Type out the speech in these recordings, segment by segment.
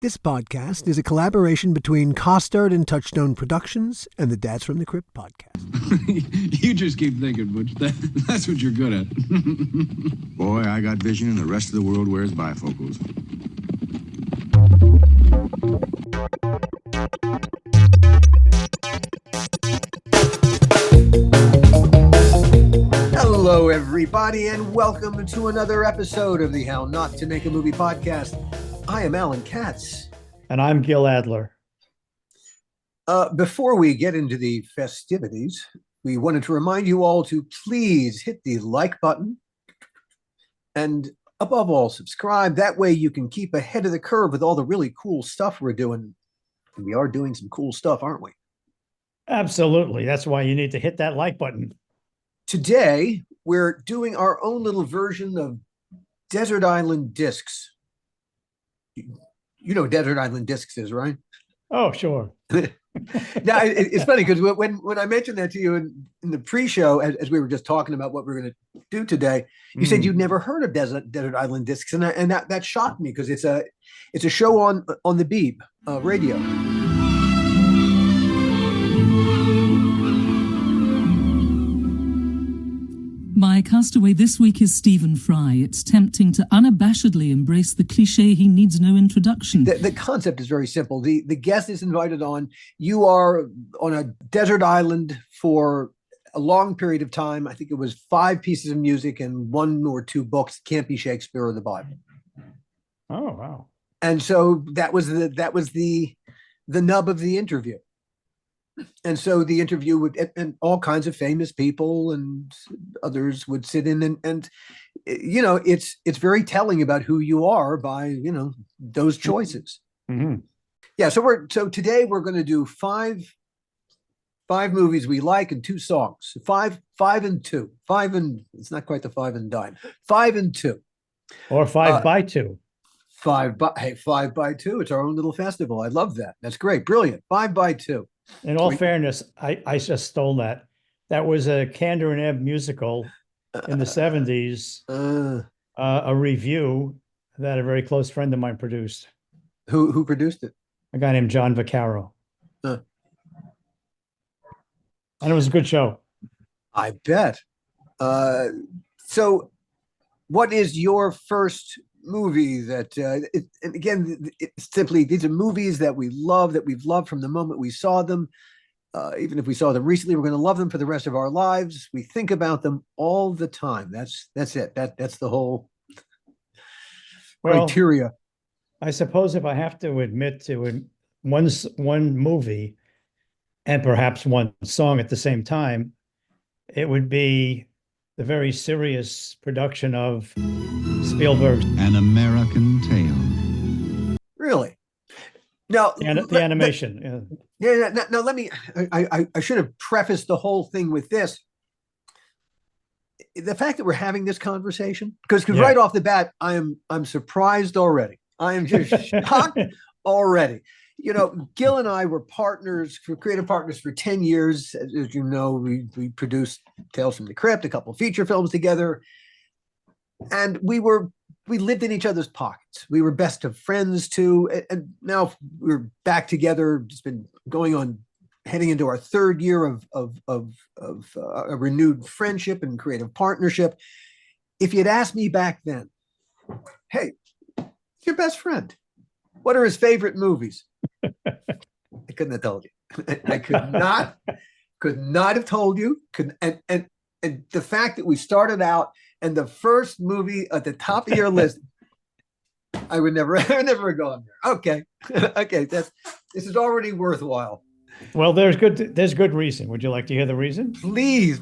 This podcast is a collaboration between Costard and Touchstone Productions and the Dads from the Crypt podcast. You just keep thinking, Butch. That's what you're good at. Boy, I got vision and the rest of the world wears bifocals. Hello, everybody, and welcome to another episode of the How Not to Make a Movie podcast. I am Alan Katz. And I'm Gil Adler. Before we get into the festivities, we wanted to remind you all to please hit the like button and, above all, subscribe. That way you can keep ahead of the curve with all the really cool stuff we're doing. And we are doing some cool stuff, aren't we? Absolutely. That's why you need to hit that like button. Today, we're doing our own little version of Desert Island Discs. You know what Desert Island Discs is, right? Oh, sure. Now, it's funny because when I mentioned that to you in the pre-show, as we were just talking about what we're going to do today, you said you'd never heard of Desert Island Discs, and that shocked me because it's a show on the Beeb radio. My castaway this week is Stephen Fry. It's tempting to unabashedly embrace the cliche he needs no introduction. The concept is very simple. The guest is invited on. You are on a desert island for a long period of time. I think it was 5 pieces of music and 1 or 2 books. Can't be Shakespeare or the Bible. Oh, wow. And so that was the nub of the interview. And so the interview would, and all kinds of famous people and others would sit in and you know, it's very telling about who you are by, you know, those choices. Mm-hmm. Yeah. So today we're going to do five movies we like and 2 songs. Five and 2. It's not quite the 5 and dime. 5 and 2. Or 5 by 2. 5 by 2. It's our own little festival. I love that. That's great. Brilliant. 5 by 2. In all fairness, I just stole that. That was a Kander and Ebb musical in the 70s, a review that a very close friend of mine produced. Who produced it? A guy named John Vaccaro. And it was a good show. I bet. So what is your first movie that and again, it's simply these are movies that we love, that we've loved from the moment we saw them. Even if we saw them recently, we're going to love them for the rest of our lives. We think about them all the time. That's it. That's the whole criteria. I suppose if I have to admit to one movie and perhaps one song at the same time, it would be the very serious production of Spielberg's An American Tale. Really? Now, the animation. Yeah. Now, let me. I should have prefaced the whole thing with this. The fact that we're having this conversation, because right off the bat, I'm surprised already. I am just shocked already. You know, Gil and I were creative partners for 10 years. As you know, we produced Tales from the Crypt, a couple of feature films together. And we lived in each other's pockets. We were best of friends too. And now we're back together. It's been going on, heading into our 3rd year of a renewed friendship and creative partnership. If you'd asked me back then, hey, your best friend, what are his favorite movies? I couldn't have told you. I could not have told you. And the fact that we started out and the first movie at the top of your list, I would never have gone there. Okay. This is already worthwhile. Well, there's good reason. Would you like to hear the reason? Please.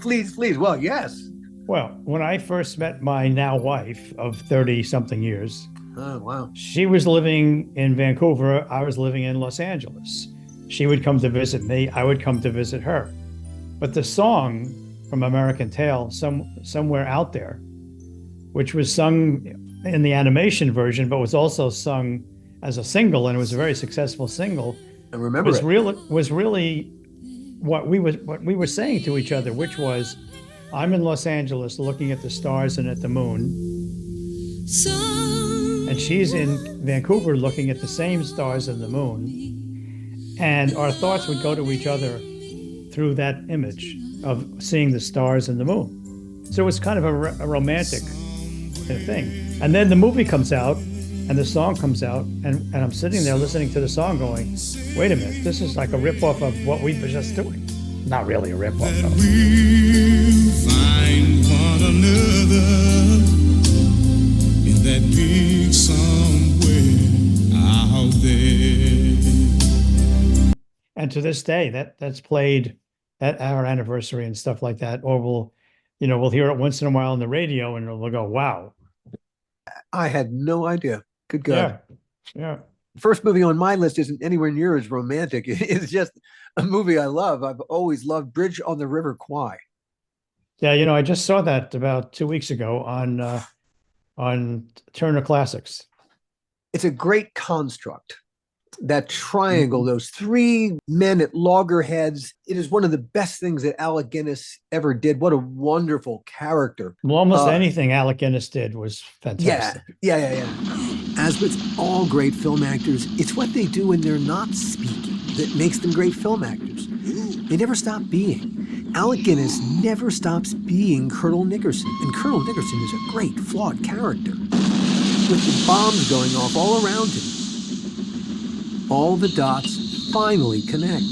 Well, yes. Well, when I first met my now wife of 30-something years, oh, wow. She was living in Vancouver. I was living in Los Angeles. She would come to visit me. I would come to visit her. But the song from American Tale, Somewhere Out There, which was sung in the animation version, but was also sung as a single, and it was a very successful single. I remember was really what we were saying to each other, which was, I'm in Los Angeles looking at the stars and at the moon. Somewhere and she's in Vancouver looking at the same stars and the moon. And our thoughts would go to each other through that image of seeing the stars and the moon. So it was kind of a romantic thing. And then the movie comes out and the song comes out, and I'm sitting there listening to the song going, wait a minute, this is like a ripoff of what we were just doing. Not really a ripoff, though. We'll find one another in that big somewhere out there. And to this day, that's played at our anniversary and stuff like that. Or we'll hear it once in a while on the radio and we'll go, wow. I had no idea. Good God. Yeah. First movie on my list isn't anywhere near as romantic. It's just a movie I love. I've always loved Bridge on the River Kwai. Yeah, I just saw that about 2 weeks ago on Turner Classics. It's a great construct. That triangle, those three men at loggerheads, it is one of the best things that Alec Guinness ever did. What a wonderful character. Well, almost anything Alec Guinness did was fantastic. Yeah. As with all great film actors, it's what they do when they're not speaking that makes them great film actors. They never stop being. Alec Guinness never stops being Colonel Nickerson, and Colonel Nickerson is a great, flawed character. With the bombs going off all around him, all the dots finally connect.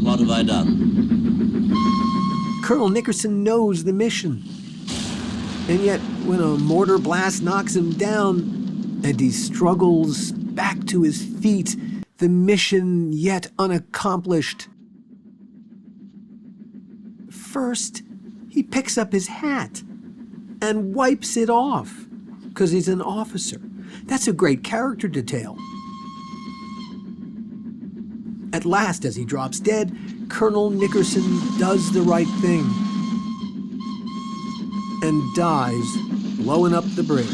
What have I done? Colonel Nickerson knows the mission. And yet, when a mortar blast knocks him down and he struggles back to his feet, the mission yet unaccomplished. First, he picks up his hat and wipes it off because he's an officer. That's a great character detail. At last, as he drops dead, Colonel Nickerson does the right thing and dies blowing up the bridge.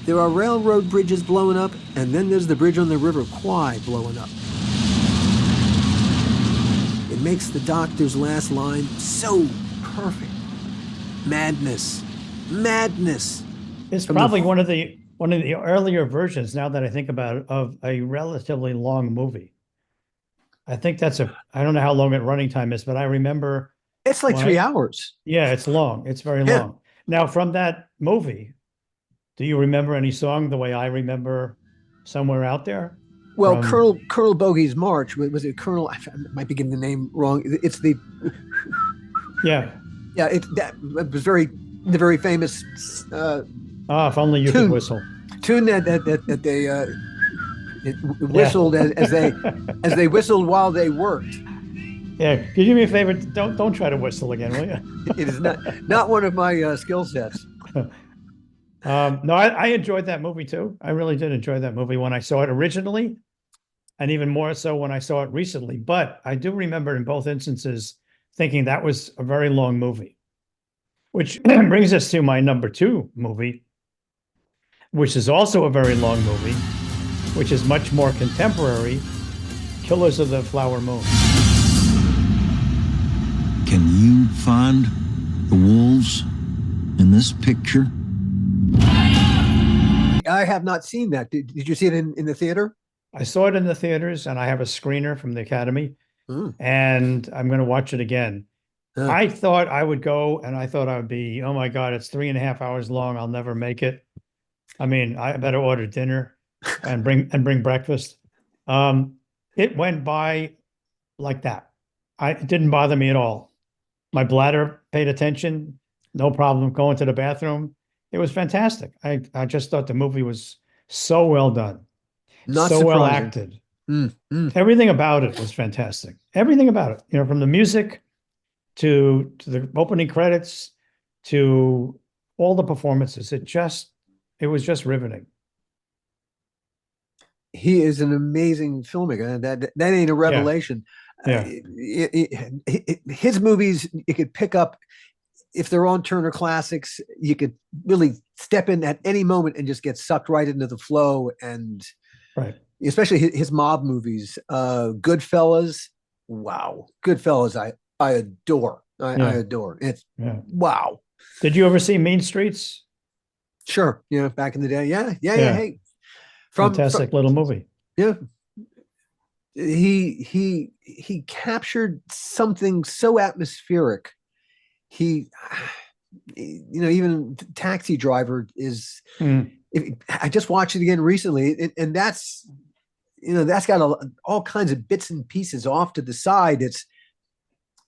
There are railroad bridges blowing up, and then there's the bridge on the River Kwai blowing up. It makes the doctor's last line so perfect. Madness. It's probably one of the earlier versions, now that I think about it, of a relatively long movie. I think I don't know how long its running time is, but I remember. It's like 3 hours. Yeah, it's long. It's very long. Now, from that movie, do you remember any song the way I remember Somewhere Out There? Well, Colonel Bogey's March, was it Colonel? I might be getting the name wrong. It's the. Yeah. Yeah, it was the very famous. If only you could whistle. Tune that they whistled as they whistled while they worked. Yeah, could you do me a favor? Don't try to whistle again, will you? It is not one of my skill sets. No, I enjoyed that movie too. I really did enjoy that movie when I saw it originally, and even more so when I saw it recently. But I do remember in both instances thinking that was a very long movie, which brings us to my number 2 movie, which is also a very long movie, which is much more contemporary, Killers of the Flower Moon. Can you find the wolves in this picture? I have not seen that. Did you see it in the theater? I saw it in the theaters, and I have a screener from the Academy, and I'm going to watch it again. I thought I would go, and I thought I would be, oh my God, it's 3.5 hours long. I'll never make it. I mean, I better order dinner and bring breakfast. It went by like that. It didn't bother me at all. My bladder paid attention. No problem going to the bathroom. It was fantastic. I just thought the movie was so well done. Not so surprising. well acted. Everything about it was fantastic. Everything about it, from the music to the opening credits to all the performances. It was just riveting. He is an amazing filmmaker. That ain't a revelation. Yeah. His movies, you could pick up if they're on Turner Classics. You could really step in at any moment and just get sucked right into the flow. And right, especially his mob movies, Goodfellas, wow. Goodfellas, I adore. I Yeah. adore. It's Yeah. wow. Did you ever see Mean Streets? Sure. Yeah, back in the day. Yeah. Yeah. Hey. From Fantastic little movie. yeah. He captured something so atmospheric. He even Taxi Driver is I just watched it again recently, and that's got all kinds of bits and pieces off to the side.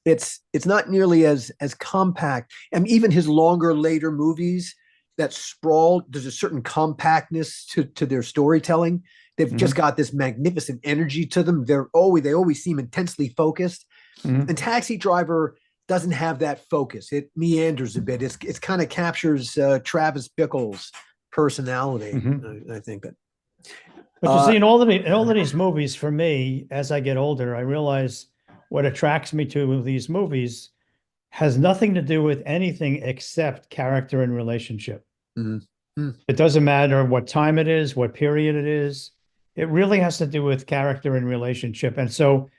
It's not nearly as compact. And even his longer, later movies that sprawl, there's a certain compactness to their storytelling. They've just got this magnificent energy to them. They always seem intensely focused. And Taxi Driver doesn't have that focus. It meanders a bit. It kind of captures Travis Bickle's personality, I think. But you see, in all of these movies, for me, as I get older, I realize what attracts me to these movies has nothing to do with anything except character and relationship. It doesn't matter what time it is, what period it is. It really has to do with character and relationship. And so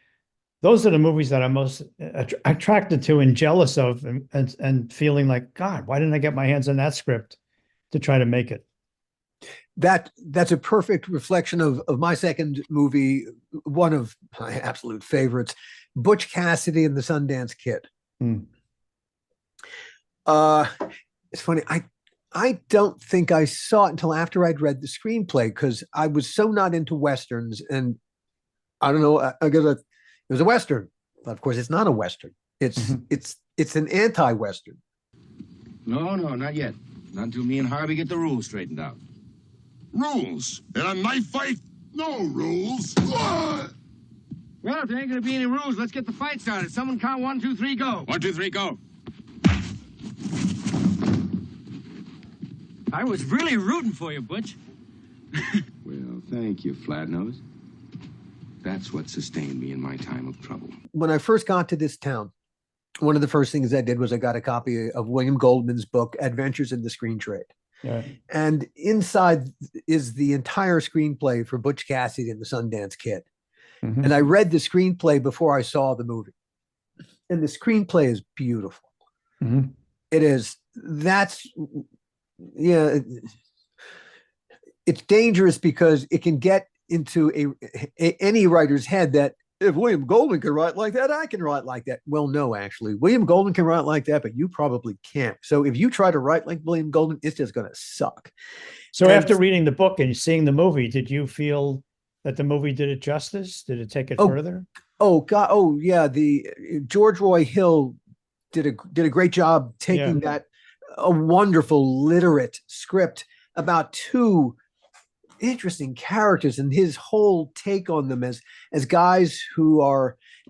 those are the movies that I'm most attracted to and jealous of, and feeling like, God, why didn't I get my hands on that script to try to make it? That's a perfect reflection of my second movie, one of my absolute favorites, Butch Cassidy and the Sundance Kid. It's funny. I don't think I saw it until after I'd read the screenplay, because I was so not into Westerns, and I don't know, I guess it was a Western, but of course it's not a Western. It's an anti-Western. No, not yet. Not until me and Harvey get the rules straightened out. Rules? In a knife fight? No rules. Well, if there ain't gonna be any rules, let's get the fight started. Someone count 1, 2, 3, go. 1, 2, 3, go. I was really rooting for you, Butch. Well, thank you, Flatnose. That's what sustained me in my time of trouble. When I first got to this town, one of the first things I did was I got a copy of William Goldman's book, Adventures in the Screen Trade. Yeah. And inside is the entire screenplay for Butch Cassidy and the Sundance Kid. And I read the screenplay before I saw the movie. And the screenplay is beautiful. It is. It's dangerous because it can get into any writer's head that if William Goldman can write like that, I can write like that. Well, no, actually, William Goldman can write like that, but you probably can't. So if you try to write like William Goldman, it's just going to suck. So after reading the book and seeing the movie, did you feel that the movie did it justice? Did it take it further? Oh God! Oh yeah, the George Roy Hill did a great job taking that a wonderful literate script about two interesting characters and his whole take on them as guys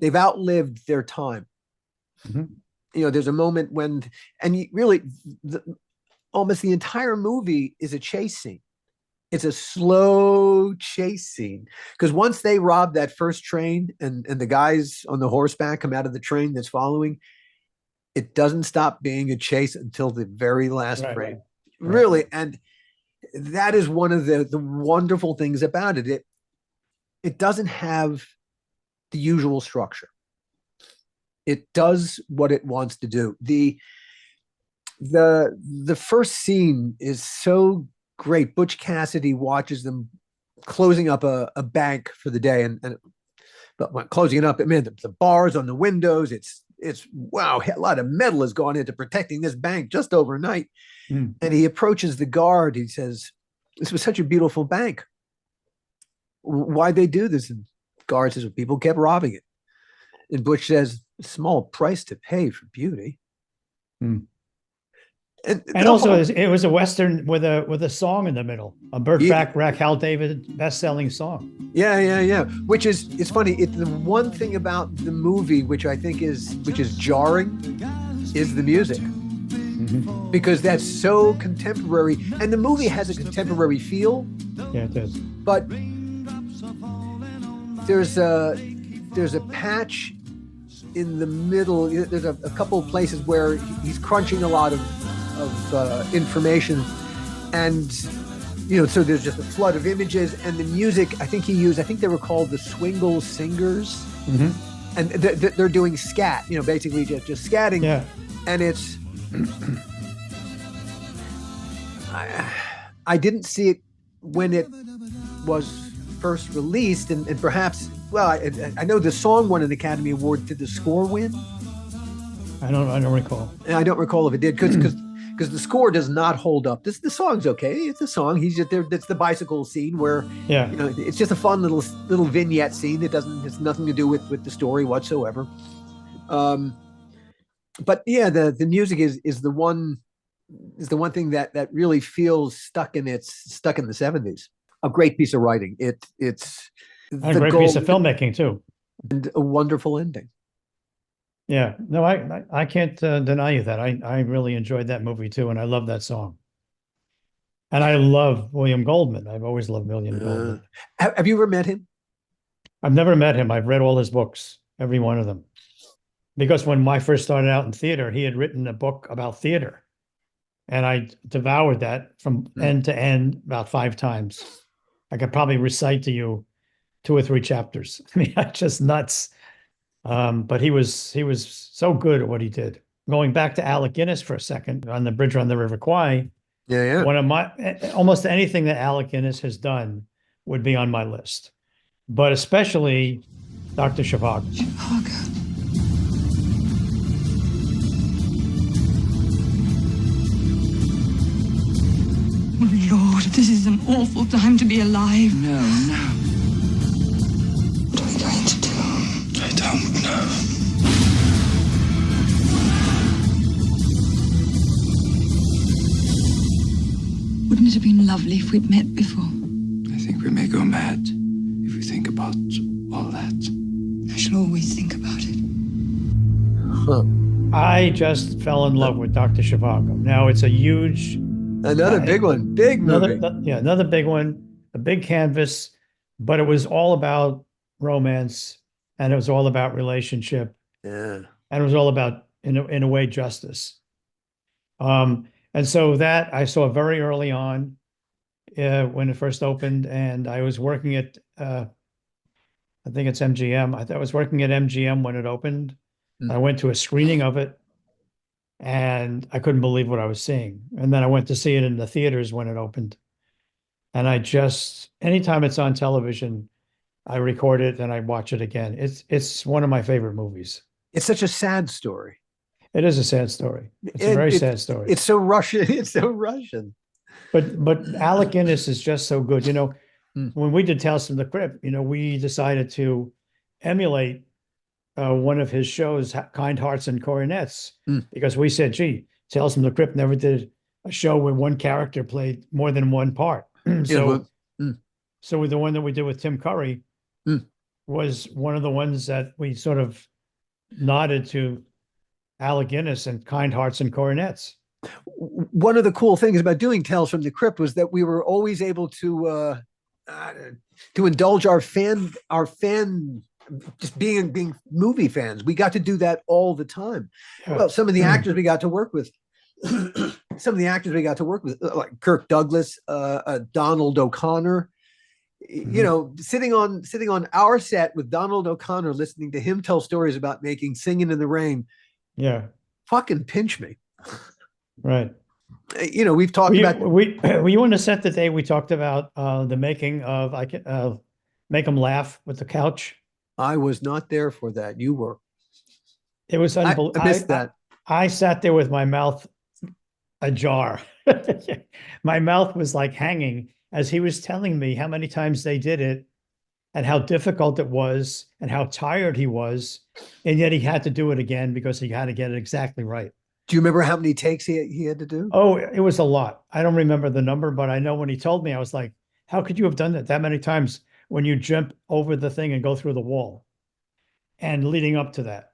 they've outlived their time. There's a moment when, almost the entire movie is a chase scene. It's a slow chase scene, because once they rob that first train and the guys on the horseback come out of the train that's following, it doesn't stop being a chase until the very last frame. Really. And that is one of the wonderful things about it. It doesn't have the usual structure. It does what it wants to do. The first scene is so great. Butch Cassidy watches them closing up a bank for the day, but when closing it up, it meant the bars on the windows. It's wow, a lot of metal has gone into protecting this bank just overnight. And he approaches the guard. He says, "This was such a beautiful bank. Why'd they do this?" And the guard says, "Well, people kept robbing it." And Butch says, "Small price to pay for beauty." And also, it was a Western with a song in the middle, a Burt Bacharach, Hal David best-selling song. Yeah. Which is, it's funny. The one thing about the movie, which I think is jarring, is the music, because that's so contemporary, and the movie has a contemporary feel. Yeah, it does. But there's a patch in the middle. There's a couple of places where he's crunching a lot of information, and so there's just a flood of images, and the music I think they were called the Swingle Singers. and they're doing scat, basically just scatting. Yeah. And it's, I didn't see it when it was first released, and perhaps, well, I know the song won an Academy Award. Did the score win? I don't recall. I don't recall if it did, because the score does not hold up. The song's okay. It's a song. He's just there. That's the bicycle scene where, Yeah. it's just a fun little vignette scene. It's nothing to do with the story whatsoever. But yeah, the music is the one thing that really feels stuck in the 70s. A great piece of writing. It's a great piece of filmmaking too, and a wonderful ending. Yeah, no, I can't deny you that. I really enjoyed that movie too, and I love that song. And I love William Goldman. I've always loved William Goldman. Have you ever met him? I've never met him. I've read all his books, every one of them. Because when I first started out in theater, he had written a book about theater. And I devoured that from end to end about 5 times. I could probably recite to you 2 or 3 chapters. I mean, just nuts. But he was so good at what he did. Going back to Alec Guinness for a second, on the Bridge on the River Kwai. Yeah. One of my, almost anything that Alec Guinness has done would be on my list, but especially Dr. Zhivago. Oh, Lord, this is an awful time to be alive. No. What are we going to do? I don't know. Wouldn't it have been lovely if we'd met before? I think we may go mad if we think about all that. I shall always think about it. Huh. I just fell in love with Dr. Zhivago. Now it's a huge, another big one, big movie. Another big one, a big canvas, but it was all about romance, and it was all about relationship, Yeah, and it was all about, in a way, justice. And so that I saw very early on when it first opened, and I was working at, I think it's MGM. I was working at MGM when it opened. I went to a screening of it, and I couldn't believe what I was seeing. And then I went to see it in the theaters when it opened. And anytime it's on television, I record it and I watch it again. It's one of my favorite movies. it's such a sad story. It is a sad story. It's a very sad story. It's so Russian. It's so Russian. But Alec Guinness is just so good. When we did Tales from the Crypt, we decided to emulate one of his shows, Kind Hearts and Coronets, because we said, gee, Tales from the Crypt never did a show where one character played more than one part. So the one that we did with Tim Curry was one of the ones that we sort of nodded to Alec Guinness and Kind Hearts and Coronets. One of the cool things about doing Tales from the Crypt was that we were always able to indulge our fan just being movie fans. We got to do that all the time. Yeah. Well, some of the actors we got to work with, like Kirk Douglas, Donald O'Connor, sitting on our set with Donald O'Connor, listening to him tell stories about making Singing in the Rain. Yeah. Fucking pinch me. Right. We've talked about. Were you on the set the day we talked about the making of Make 'Em Laugh with the couch? I was not there for that. You were. It was unbelievable. I missed that. I sat there with my mouth ajar. My mouth was like hanging as he was telling me how many times they did it and how difficult it was and how tired he was. And yet he had to do it again because he had to get it exactly right. Do you remember how many takes he had to do? Oh, it was a lot. I don't remember the number, but I know when he told me, I was like, how could you have done that many times when you jump over the thing and go through the wall? And leading up to that.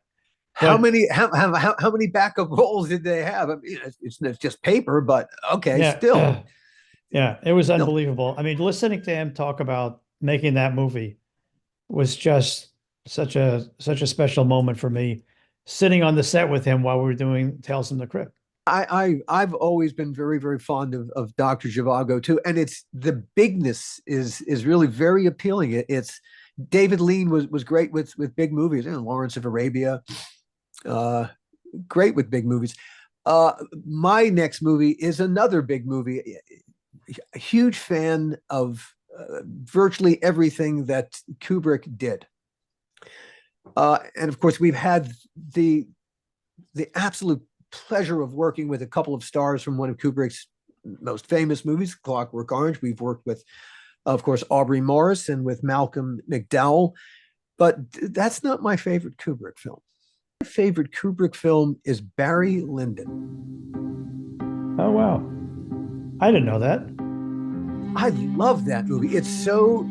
How many backup rolls did they have? I mean, it's just paper, but okay, yeah, still. Yeah, it was unbelievable. I mean, listening to him talk about making that movie was just such a special moment for me, sitting on the set with him while we were doing Tales from the Crypt. I've always been very, very fond of Dr. Zhivago too, and it's the bigness is really very appealing. David Lean was great with big movies. Lawrence of Arabia, great with big movies. My next movie is another big movie. A huge fan of virtually everything that Kubrick did. And of course, we've had the absolute pleasure of working with a couple of stars from one of Kubrick's most famous movies, Clockwork Orange. We've worked with, of course, Aubrey Morris and with Malcolm McDowell. But that's not my favorite Kubrick film. My favorite Kubrick film is Barry Lyndon. Oh, wow. I didn't know that. I love that movie. It's so,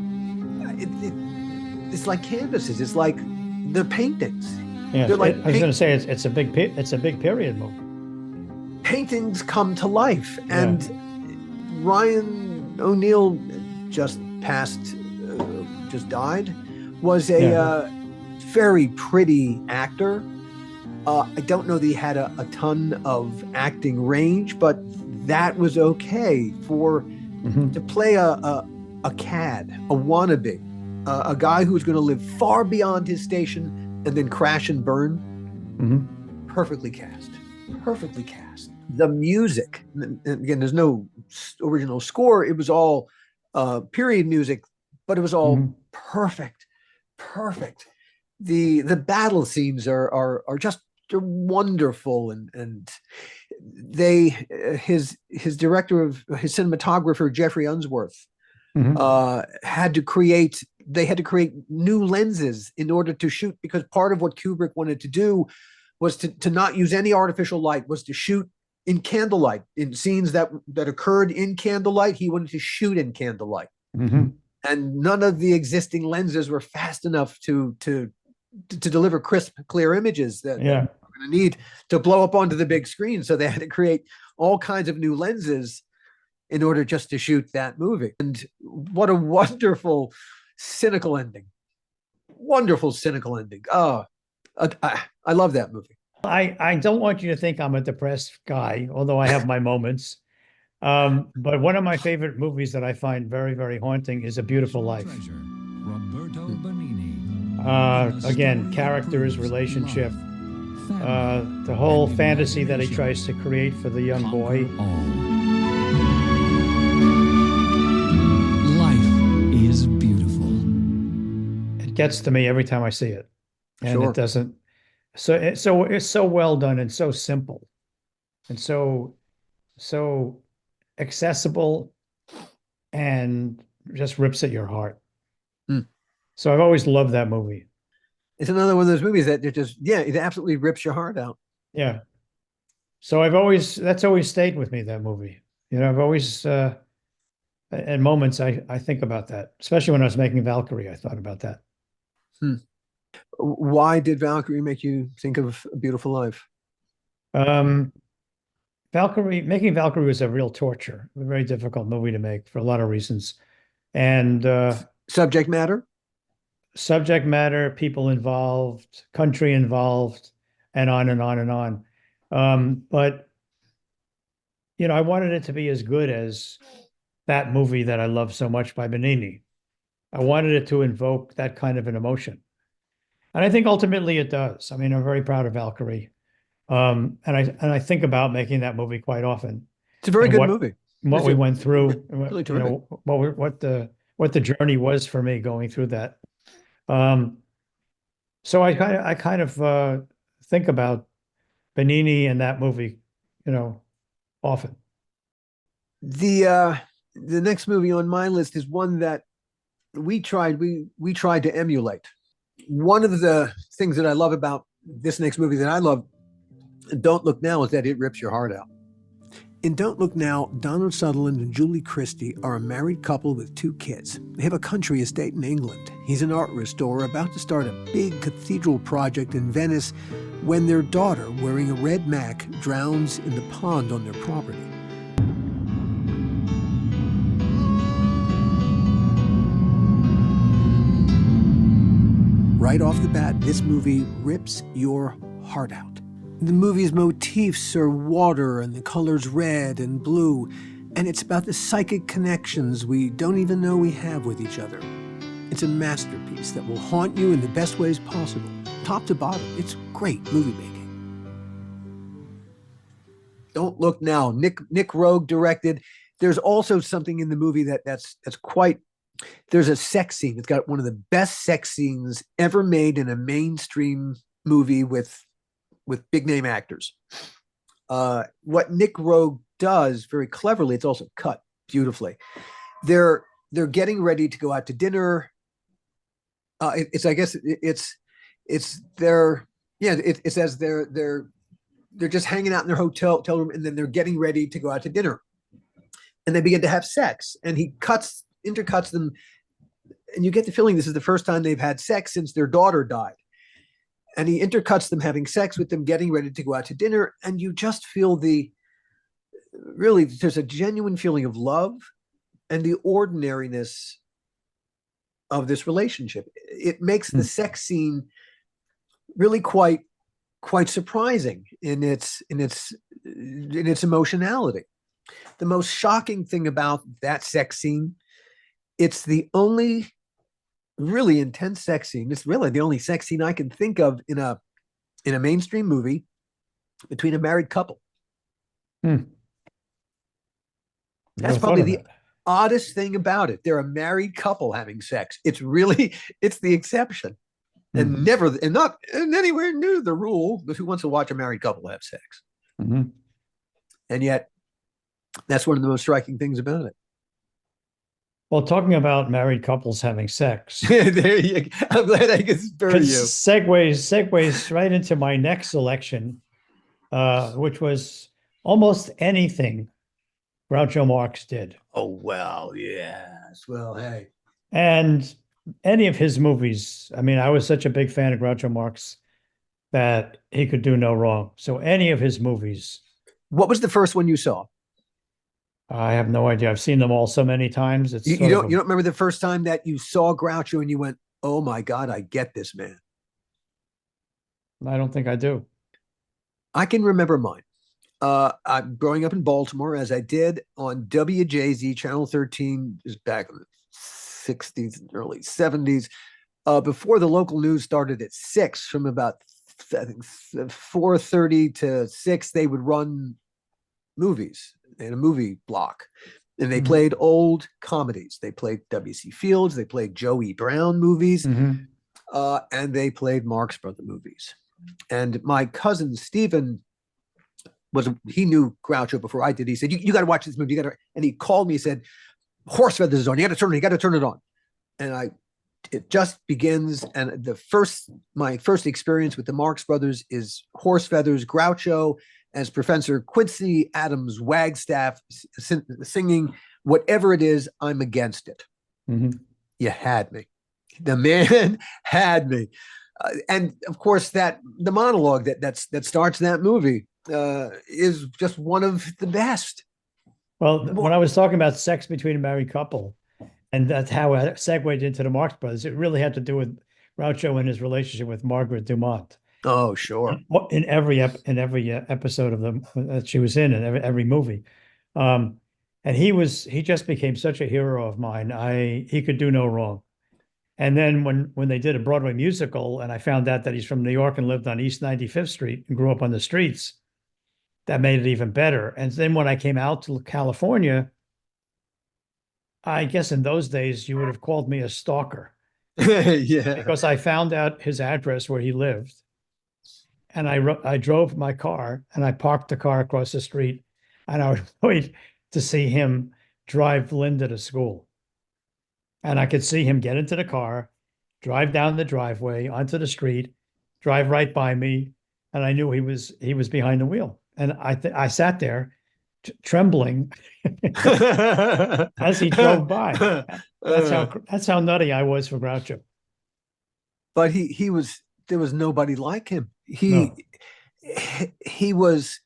it's like canvases. It's like they're paintings. Yeah, they're like I was going to say it's a big period movie. Paintings come to life, and Ryan O'Neal just died. Was a very pretty actor. I don't know that he had a ton of acting range, but that was okay for to play a cad, a wannabe, a guy who's going to live far beyond his station and then crash and burn. Perfectly cast. Perfectly cast. The music, and again, there's no original score. It was all period music, but it was all perfect. The battle scenes are just wonderful, and they his director of his cinematographer Jeffrey Unsworth had to create new lenses in order to shoot, because part of what Kubrick wanted to do was to not use any artificial light, was to shoot in candlelight, in scenes that occurred in candlelight. He wanted to shoot in candlelight. And none of the existing lenses were fast enough to deliver crisp, clear images that we're going to need to blow up onto the big screen. So they had to create all kinds of new lenses in order just to shoot that movie. And what a wonderful, cynical ending. Wonderful, cynical ending. Oh, I love that movie. I don't want you to think I'm a depressed guy, although I have my moments. But one of my favorite movies that I find very, very haunting is A Beautiful Life. Again, characters, relationship, the whole fantasy that he tries to create for the young boy. Life is beautiful. It gets to me every time I see it, and it doesn't. So it's so well done and so simple, and so accessible, and just rips at your heart. So I've always loved that movie. It's another one of those movies that it absolutely rips your heart out. Yeah. So that's always stayed with me, that movie. I've always, at moments, I think about that, especially when I was making Valkyrie, I thought about that. Why did Valkyrie make you think of A Beautiful Life? Making Valkyrie was a real torture, a very difficult movie to make for a lot of reasons. And subject matter, people involved, country involved, and on and on and on. But I wanted it to be as good as that movie that I love so much by Benigni. I wanted it to invoke that kind of an emotion. And I think ultimately it does. I mean, I'm very proud of Valkyrie. And I think about making that movie quite often. It's a very good movie. What we went through, really what the journey was for me going through that. So I kind of think about Benigni and that movie, often. The next movie on my list is one that we tried to emulate. One of the things that I love about this next movie that I love, Don't Look Now, is that it rips your heart out. In Don't Look Now, Donald Sutherland and Julie Christie are a married couple with 2 kids. They have a country estate in England. He's an art restorer about to start a big cathedral project in Venice when their daughter, wearing a red mac, drowns in the pond on their property. Right off the bat, this movie rips your heart out. The movie's motifs are water and the colors red and blue, and it's about the psychic connections we don't even know we have with each other. It's a masterpiece that will haunt you in the best ways possible. Top to bottom, it's great movie making. Don't Look Now. Nick Rogue directed. There's also something in the movie that's quite. There's a sex scene. It's got one of the best sex scenes ever made in a mainstream movie with big name actors. What Nick Rogue does very cleverly, it's also cut beautifully. They're getting ready to go out to dinner. It's as they're just hanging out in their hotel room, and then they're getting ready to go out to dinner, and they begin to have sex, and he intercuts them, and you get the feeling this is the first time they've had sex since their daughter died. And he intercuts them having sex with them, getting ready to go out to dinner, and you just feel there's a genuine feeling of love and the ordinariness of this relationship. It makes the sex scene really quite surprising in its emotionality. The most shocking thing about that sex scene, it's the only really intense sex scene. It's really the only sex scene I can think of in a mainstream movie between a married couple. That's probably the oddest thing about it. They're a married couple having sex. It's the exception. And not anywhere near the rule, but who wants to watch a married couple have sex? And yet, that's one of the most striking things about it. Well, talking about married couples having sex, there you go. I'm glad I could spur you. Segues right into my next selection, which was almost anything Groucho Marx did. Oh, well, yes. Well, hey. And any of his movies, I mean, I was such a big fan of Groucho Marx that he could do no wrong. So any of his movies. What was the first one you saw? I have no idea. I've seen them all so many times. You don't remember the first time that you saw Groucho and you went, "Oh my God, I get this man." I don't think I do. I can remember mine. I'm growing up in Baltimore, as I did on WJZ Channel 13, just back in the 60s, early 70s, before the local news started at 6. From about, I think, 4:30 to 6, they would run movies in a movie block, and they played old comedies. They played W.C. Fields, they played Joey Brown movies, and they played Marx Brother movies. And my cousin Stephen he knew Groucho before I did. He said, "You got to watch this movie. And he called me and said, "Horse Feathers is on. You got to turn it on." And it just begins. And my first experience with the Marx Brothers is Horse Feathers, Groucho as Professor Quincy Adams Wagstaff singing, "Whatever it is, I'm against it." You had me. The man had me. And of course, the monologue that starts that movie is just one of the best. Well, when I was talking about sex between a married couple, and that's how I segued into the Marx Brothers, it really had to do with Groucho and his relationship with Margaret Dumont. Oh, sure. In every episode of them that she was in every movie, and he just became such a hero of mine. He could do no wrong. And then when they did a Broadway musical, and I found out that he's from New York and lived on East 95th Street and grew up on the streets, that made it even better. And then when I came out to California, I guess in those days you would have called me a stalker. Yeah. Because I found out his address where he lived. And I drove my car and I parked the car across the street, and I would wait to see him drive Linda to school. And I could see him get into the car, drive down the driveway onto the street, drive right by me, and I knew he was behind the wheel. And I sat there trembling as he drove by. That's how nutty I was for Groucho. But there was nobody like him. He was,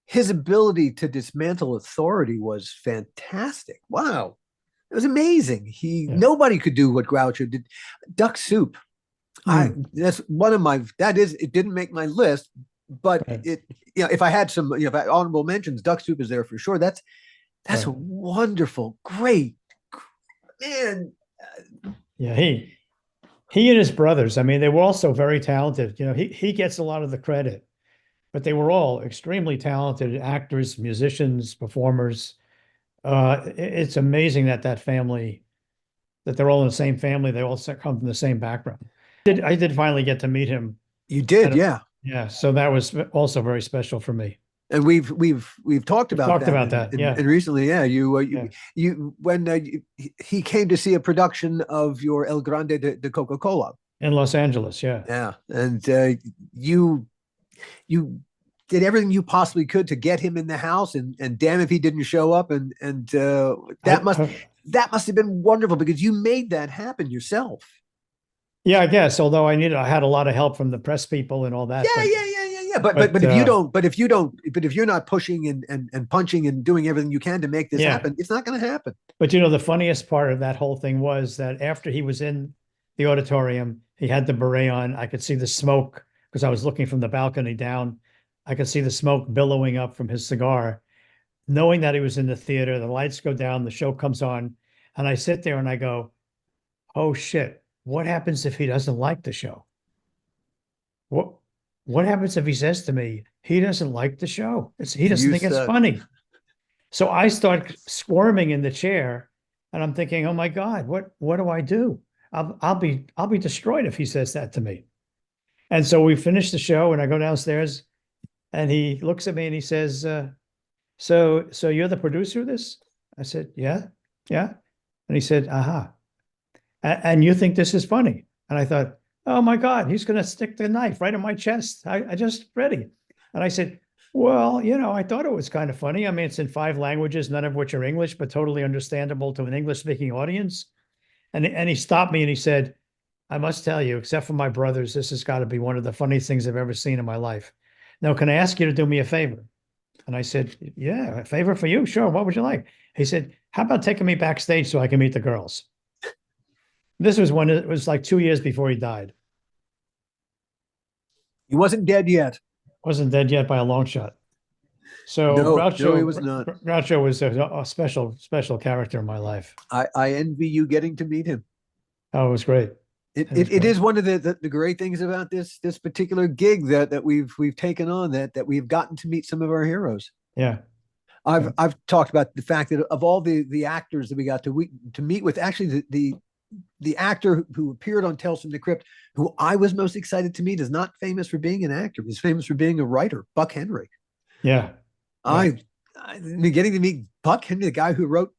his ability to dismantle authority was fantastic. Wow. It was amazing. Nobody could do what Groucho did. Duck Soup. That's one of my, it didn't make my list, but if I had some, if I had honorable mentions, Duck Soup is there for sure. That's a wonderful, great, man. Yeah, he and his brothers, I mean, they were also very talented. You know, he gets a lot of the credit, but they were all extremely talented actors, musicians, performers. It's amazing that that family, that they're all in the same family. They all come from the same background. I did finally get to meet him. You did, yeah. Yeah, so that was also very special for me. And we've talked about Talked that. about that, yeah. And recently, yeah, Yeah. he came to see a production of your El Grande de Coca-Cola In Los Angeles, yeah. Yeah, and you did everything you possibly could to get him in the house, and damn if he didn't show up, and that must have been wonderful because you made that happen yourself. Yeah, I guess. Although I had a lot of help from the press people and all that. Yeah. But if you're not pushing and punching and doing everything you can to make this happen, it's not going to happen. But you know, the funniest part of that whole thing was that after he was in the auditorium, he had the beret on. I could see the smoke because I was looking from the balcony down. I could see the smoke billowing up from his cigar. Knowing that he was in the theater, the lights go down, the show comes on, and I sit there and I go, "Oh shit! What happens if he doesn't like the show? What happens if he says to me, he doesn't like the show? He doesn't think it's funny." So I start squirming in the chair and I'm thinking, oh my God, what do I do? I'll be destroyed if he says that to me. And so we finish the show and I go downstairs and he looks at me and he says, so you're the producer of this? I said, yeah. And he said, aha. And you think this is funny? And I thought, oh my God, he's going to stick the knife right in my chest. I just ready. And I said, well, you know, I thought it was kind of funny. I mean, it's in 5 languages, none of which are English, but totally understandable to an English speaking audience. And he stopped me and he said, I must tell you, except for my brothers, this has got to be one of the funniest things I've ever seen in my life. Now, can I ask you to do me a favor? And I said, yeah, a favor for you? Sure. What would you like? He said, how about taking me backstage so I can meet the girls? This was when it was like 2 years before he died. He wasn't dead yet. Wasn't dead yet by a long shot. So no, Groucho, he was not. Groucho was a special character in my life. I envy you getting to meet him. Oh, it was great. It is one of the great things about this particular gig that we've taken on, that we've gotten to meet some of our heroes. Yeah. I've talked about the fact that of all the actors that we got to meet with, actually the actor who appeared on Tales from the Crypt, who I was most excited to meet, is not famous for being an actor. He's famous for being a writer, Buck Henry. Yeah. I mean, getting to meet Buck Henry, the guy who wrote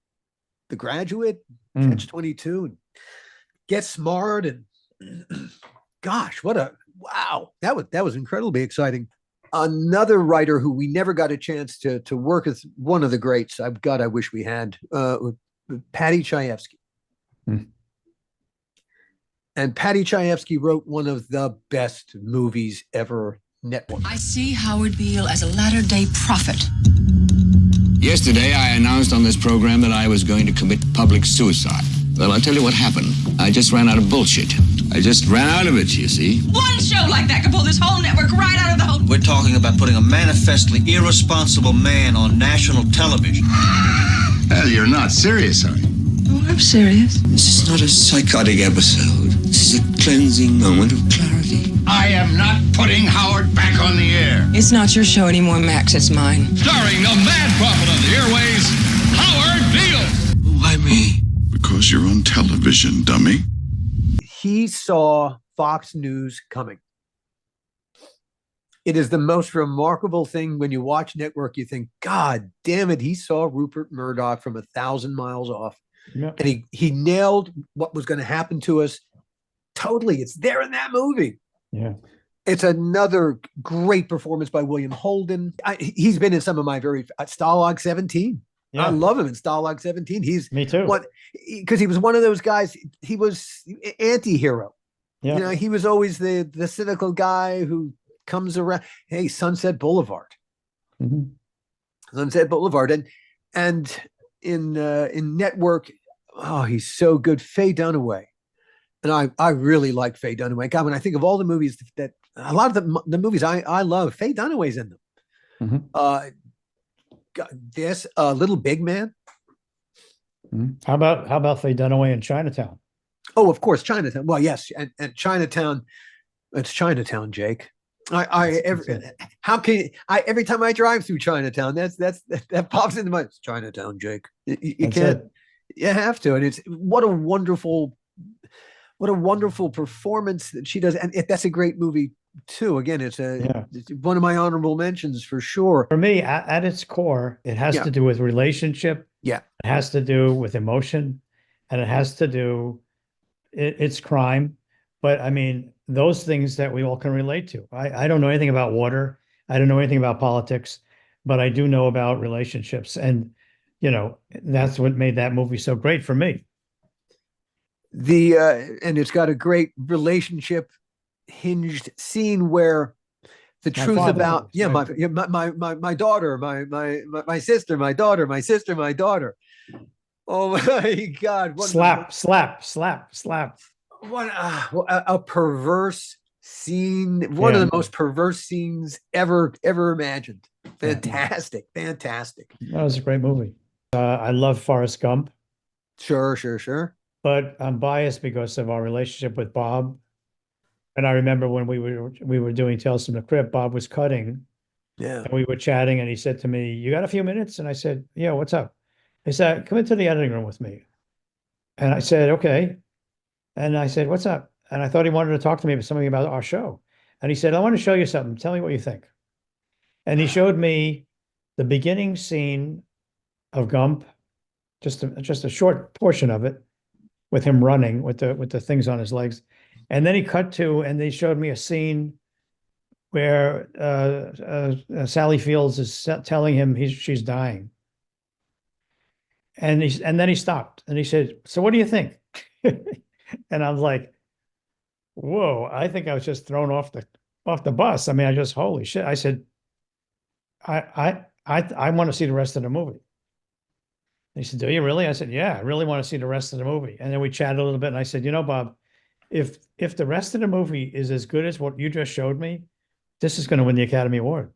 The Graduate, Catch-22, and Get Smart, and gosh, wow. That was incredibly exciting. Another writer who we never got a chance to work with, one of the greats. I wish we had, Paddy Chayefsky. And Paddy Chayefsky wrote one of the best movies ever networked. I see Howard Beale as a latter-day prophet. Yesterday, I announced on this program that I was going to commit public suicide. Well, I'll tell you what happened. I just ran out of bullshit. I just ran out of it, you see. One show like that could pull this whole network right out of the hole. We're talking about putting a manifestly irresponsible man on national television. Hell, you're not serious, are you? Oh, I'm serious. This is not a psychotic episode. This is a cleansing moment of clarity. I am not putting Howard back on the air. It's not your show anymore, Max. It's mine. Starring the mad prophet of the airways, Howard Beale. Why me? Because you're on television, dummy. He saw Fox News coming. It is the most remarkable thing when you watch network. You think, God damn it, he saw Rupert Murdoch from 1,000 miles off. Yeah. And he nailed what was going to happen to us totally. It's there in that movie. Yeah. It's another great performance by William Holden. He's been in some of my Stalag 17. Yeah. I love him in Stalag 17. Me too. Because he was one of those guys. He was anti-hero. Yeah. You know, he was always the cynical guy who comes around. Hey, Sunset Boulevard. Mm-hmm. Sunset Boulevard. And in network, oh, he's so good. Faye Dunaway. And I really like Faye Dunaway. God, when I think of all the movies that a lot of the movies I love, Faye Dunaway's in them. Mm-hmm. Little Big Man. Mm-hmm. How about Faye Dunaway in Chinatown? Oh, of course, Chinatown. Well, yes, and Chinatown. It's Chinatown, Jake. How can I every time I drive through Chinatown, that pops into my it's Chinatown, Jake. You can't. It. You have to, and it's what a wonderful performance that she does, and that's a great movie too. Again, it's one of my honorable mentions for sure. For me, at its core, it has to do with relationship. Yeah, it has to do with emotion, and it has to do it's crime. But I mean, those things that we all can relate to. I don't know anything about water. I don't know anything about politics, but I do know about relationships. And, that's what made that movie so great for me. And it's got a great relationship hinged scene where the truth about my daughter, my sister, my daughter, my sister, my daughter. Oh my God. Slap. What a perverse scene. One of the most perverse scenes ever imagined. Fantastic. That was a great movie. I love Forrest Gump. Sure. But I'm biased because of our relationship with Bob. And I remember when we were doing Tales from the Crypt, Bob was cutting. Yeah. And we were chatting and he said to me, "You got a few minutes?" And I said, "Yeah, what's up?" He said, "Come into the editing room with me." And I said, "Okay." And I said, "What's up?" And I thought he wanted to talk to me about something about our show. And he said, "I want to show you something. Tell me what you think." And he showed me the beginning scene of Gump, just a short portion of it, with him running with the things on his legs. And then he cut to, and they showed me a scene where Sally Fields is telling him she's dying. And then he stopped and he said, "So what do you think?" And I was like, "Whoa, I think I was just thrown off the bus." I mean, holy shit. I said, I want to see the rest of the movie. And he said, "Do you really?" I said, "Yeah, I really want to see the rest of the movie." And then we chatted a little bit and I said, Bob, if the rest of the movie is as good as what you just showed me, this is going to win the Academy Award.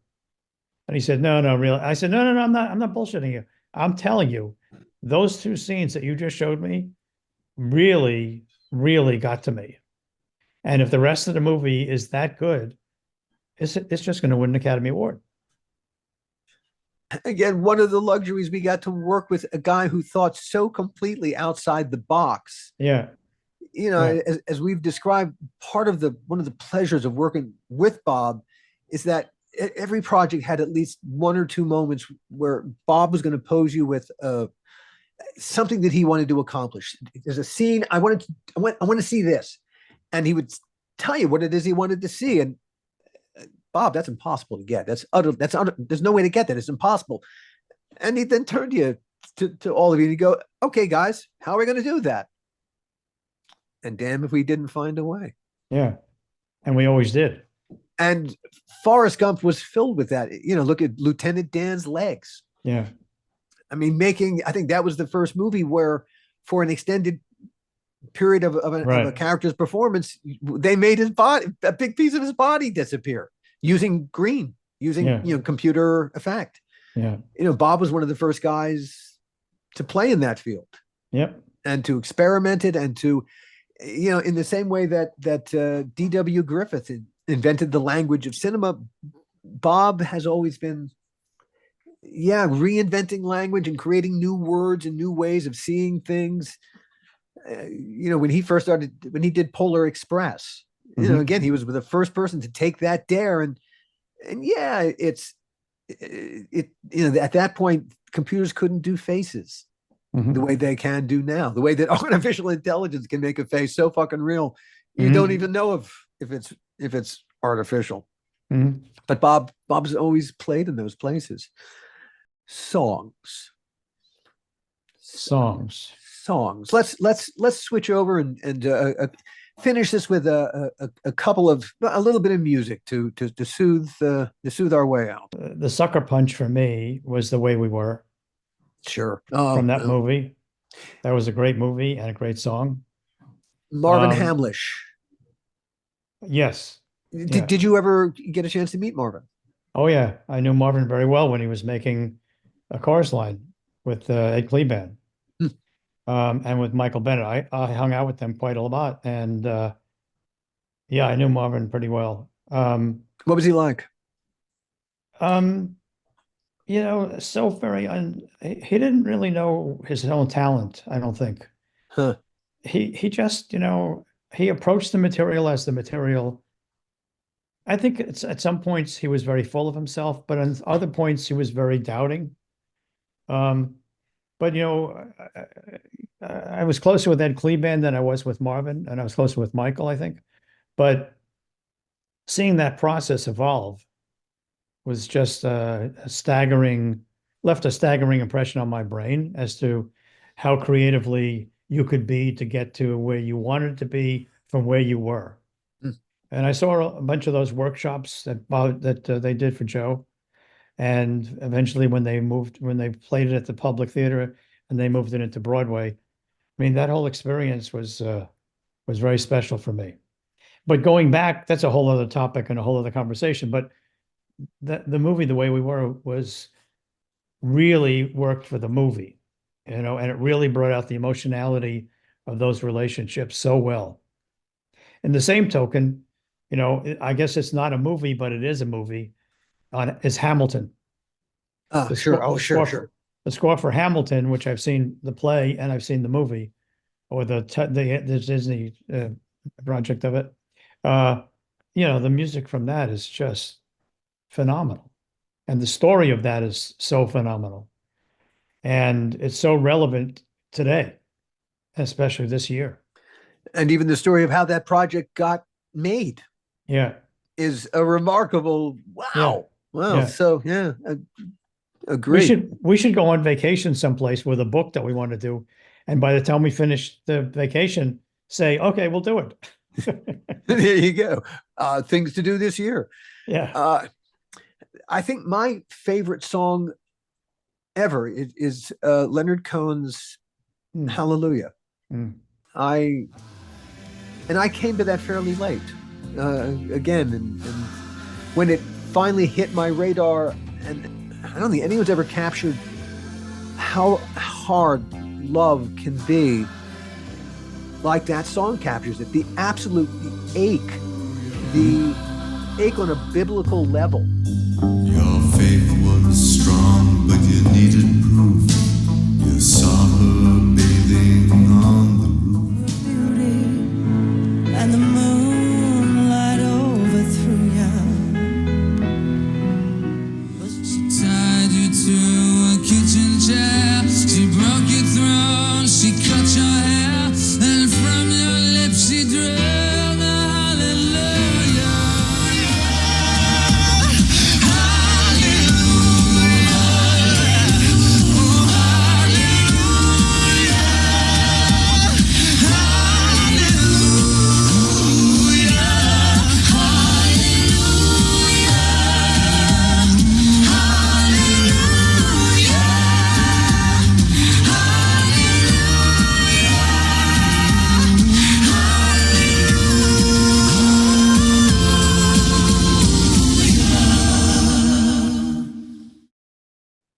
And he said, "No, really." I said, No, I'm not bullshitting you. I'm telling you, those two scenes that you just showed me really, really got to me. And if the rest of the movie is that good, it's just going to win an Academy Award. Again, one of the luxuries we got to work with a guy who thought so completely outside the box. Yeah. As we've described, one of the pleasures of working with Bob is that every project had at least one or two moments where Bob was going to pose you with something that he wanted to accomplish. There's a scene I want to see this, and he would tell you what it is he wanted to see. And Bob, that's impossible to get. That's utter. There's no way to get that. It's impossible. And he then turned to all of you and he'd go, "Okay, guys, how are we going to do that?" And damn if we didn't find a way. Yeah. And we always did. And Forrest Gump was filled with that. Look at Lieutenant Dan's legs. Yeah. I mean, I think that was the first movie where for an extended period of a character's performance, they made his body, a big piece of his body disappear using computer effect. Yeah. Bob was one of the first guys to play in that field. Yep. And to experiment it and to, in the same way that D.W. Griffith invented the language of cinema, Bob has always been, reinventing language and creating new words and new ways of seeing things. When he did Polar Express, again, he was the first person to take that dare and at that point, computers couldn't do faces the way they can do now, the way that artificial intelligence can make a face so fucking real. You don't even know if it's artificial. But Bob's always played in those places. Songs. Let's switch over and finish this with a little bit of music to soothe our way out. The sucker punch for me was The Way We Were. Sure. From that movie. That was a great movie and a great song. Marvin Hamlish. Yes. Did you ever get a chance to meet Marvin? Oh yeah, I knew Marvin very well when he was making A Chorus Line with Ed Kleban. and with Michael Bennett. I hung out with them quite a lot, and yeah, I knew Marvin pretty well. What was he like? So very he didn't really know his own talent, I don't think. Huh. He just, he approached the material as the material. I think at some points he was very full of himself, but on other points he was very doubting. But I was closer with Ed Kleban than I was with Marvin, and I was closer with Michael, I think. But seeing that process evolve was just left a staggering impression on my brain as to how creatively you could be to get to where you wanted to be from where you were. And I saw a bunch of those workshops that they did for Joe. And eventually when they played it at the Public Theater and they moved it into Broadway, I mean, that whole experience was very special for me. But going back, that's a whole other topic and a whole other conversation. But the movie, The Way We Were, was really worked for the movie, and it really brought out the emotionality of those relationships so well. In the same token, I guess it's not a movie, but it is a movie. Is Hamilton. Sure. The score for Hamilton, which I've seen the play and I've seen the movie, or the Disney project of it. The music from that is just phenomenal, and the story of that is so phenomenal, and it's so relevant today, especially this year. And even the story of how that project got made, is a remarkable wow. Yeah. So agree. We should go on vacation someplace with a book that we want to do, and by the time we finish the vacation, say, okay, we'll do it. There you go. Things to do this year. Yeah. I think my favorite song ever is Leonard Cohen's Hallelujah. I came to that fairly late. Again, and when it finally hit my radar, and I don't think anyone's ever captured how hard love can be like that song captures it. The absolute ache on a biblical level. Your faith was strong, but you needed proof. You saw her bathing on the roof. Beauty and the moonlight overthrew you. She tied you to a kitchen chair. She broke your throne. She cut your hair, and from your lips she drew.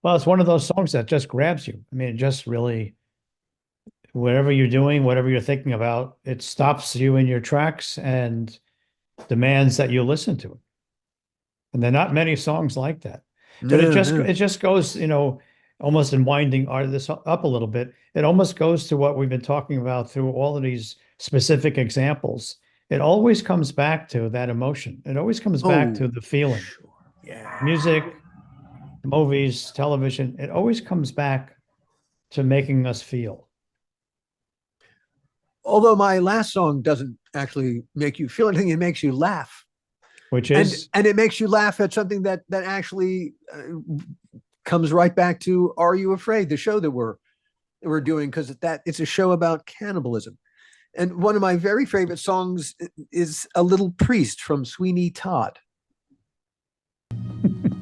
Well, it's one of those songs that just grabs you. I mean, it just really, whatever you're doing, whatever you're thinking about, it stops you in your tracks and demands that you listen to it. And there are not many songs like that. But it just goes, almost in winding this up a little bit, it almost goes to what we've been talking about through all of these specific examples. It always comes back to that emotion. It always comes back to the feeling. Sure. Yeah. Music, movies, television, it always comes back to making us feel. Although my last song doesn't actually make you feel anything, it makes you laugh. Which is? And it makes you laugh at something that actually comes right back to Are You Afraid, the show that we're doing, because it's a show about cannibalism. And one of my very favorite songs is A Little Priest from Sweeney Todd.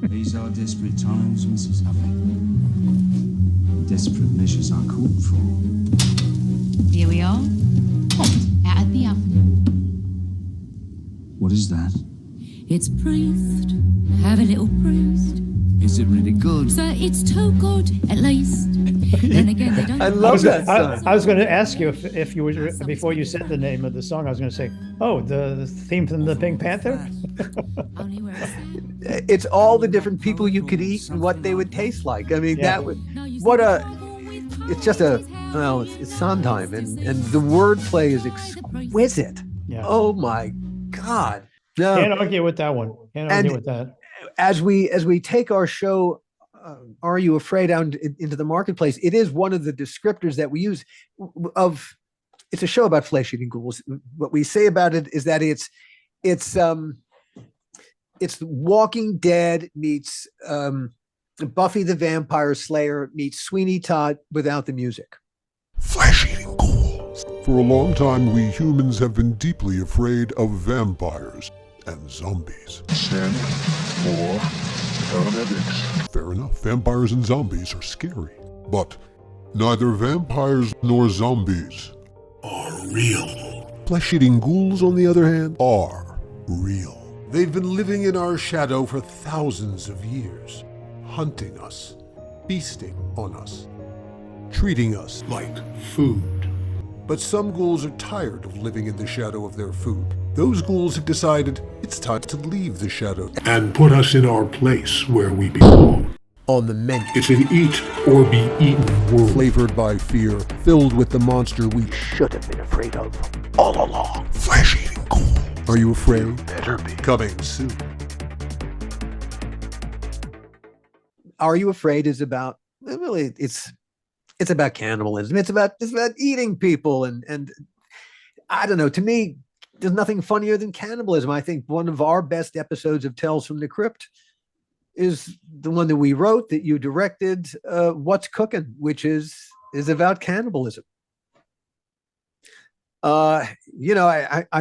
These are desperate times, Mrs. Huffington. Desperate measures are called for. Here we are, hot out of the oven. What is that? It's priest, have a little priest. Is it really good? So it's too good, at least. Then again, they don't. I love that song. I was going to ask you if you were, before you said the name of the song, I was going to say, oh, the theme from the Pink Panther? It's all the different people you could eat and what they would taste like. I mean, that would, it's just it's Sondheim, and the wordplay is exquisite. Yeah. Oh my God. No. Can't argue with that one. Can't argue with that. As we take our show, Are You Afraid, out into the marketplace, it is one of the descriptors that we use of, it's a show about flesh-eating ghouls. What we say about it is that it's Walking Dead meets Buffy the Vampire Slayer meets Sweeney Todd without the music. Flesh-eating ghouls. For a long time, we humans have been deeply afraid of vampires and zombies. Stand for paramedics. Fair enough, vampires and zombies are scary. But neither vampires nor zombies Are real. Flesh-eating ghouls, on the other hand, are real. They've been living in our shadow for thousands of years, hunting us, feasting on us, treating us Like food. But some ghouls are tired of living in the shadow of their food. Those ghouls have decided it's time to leave the shadow And put us in our place where we belong. On the menu. It's an eat or be eaten world. flavored by fear, filled with the monster we should have been afraid of all along. Flesh-eating ghoul. Are you afraid? Better be. Coming soon. Are You Afraid is about, really, it's about cannibalism. It's about eating people, and I don't know, to me, there's nothing funnier than cannibalism. I think one of our best episodes of Tales from the Crypt is the one that we wrote, that you directed, What's Cooking, which is about cannibalism. I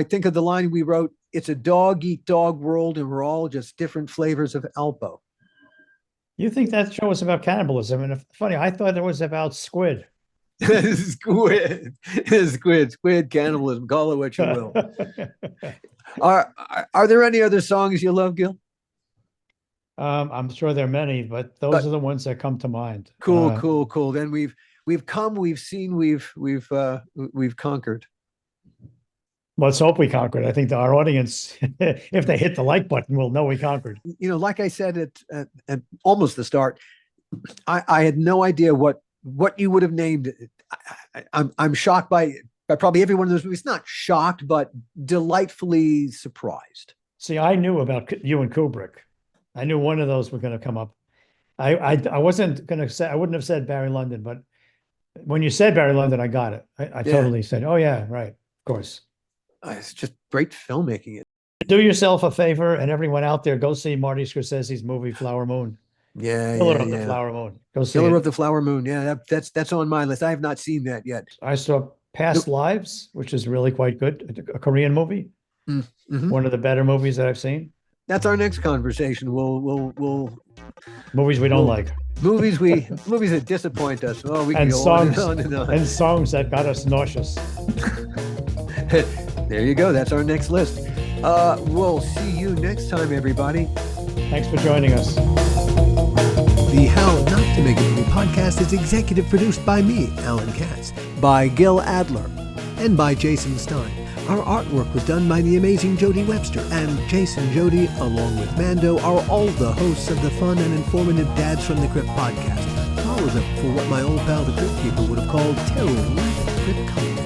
think of the line we wrote, it's a dog-eat-dog world, and we're all just different flavors of Alpo. You think that show was about cannibalism? And funny, I thought it was about squid. Squid cannibalism, call it what you will. Are there any other songs you love, Gil? I'm sure there are many, but those are the ones that come to mind. Cool. Then we've come, we've seen, we've conquered. Let's hope we conquered. I think our audience, if they hit the like button, will know we conquered. Like I said at almost the start, I had no idea what you would have named it. I'm shocked by probably every one of those movies. Not shocked, but delightfully surprised. See, I knew about you and Kubrick. I knew one of those were going to come up. I wasn't going to say, I wouldn't have said Barry Lyndon, but when you said Barry Lyndon, I got it. I totally said, oh yeah, right, of course. It's just great filmmaking. Do yourself a favor, and everyone out there, go see Marty Scorsese's movie Flower Moon. Killer of the Flower Moon. Go see Killer it. of the Flower Moon. Yeah, that's on my list. I have not seen that yet. I saw Past Lives, which is really quite good. A Korean movie. Mm-hmm. One of the better movies that I've seen. That's our next conversation. We'll movies we don't like. Movies that disappoint us. Oh, we can and go songs on and on. And songs that got us nauseous. There you go. That's our next list. We'll see you next time, everybody. Thanks for joining us. The How Not to Make a Movie podcast is executive produced by me, Alan Katz, by Gil Adler, and by Jason Stein. Our artwork was done by the amazing Jody Webster, and Jason Jody, along with Mando, are all the hosts of the fun and informative Dads from the Crypt podcast. Follow them for what my old pal the Crypt Keeper would have called terrible Crypt content.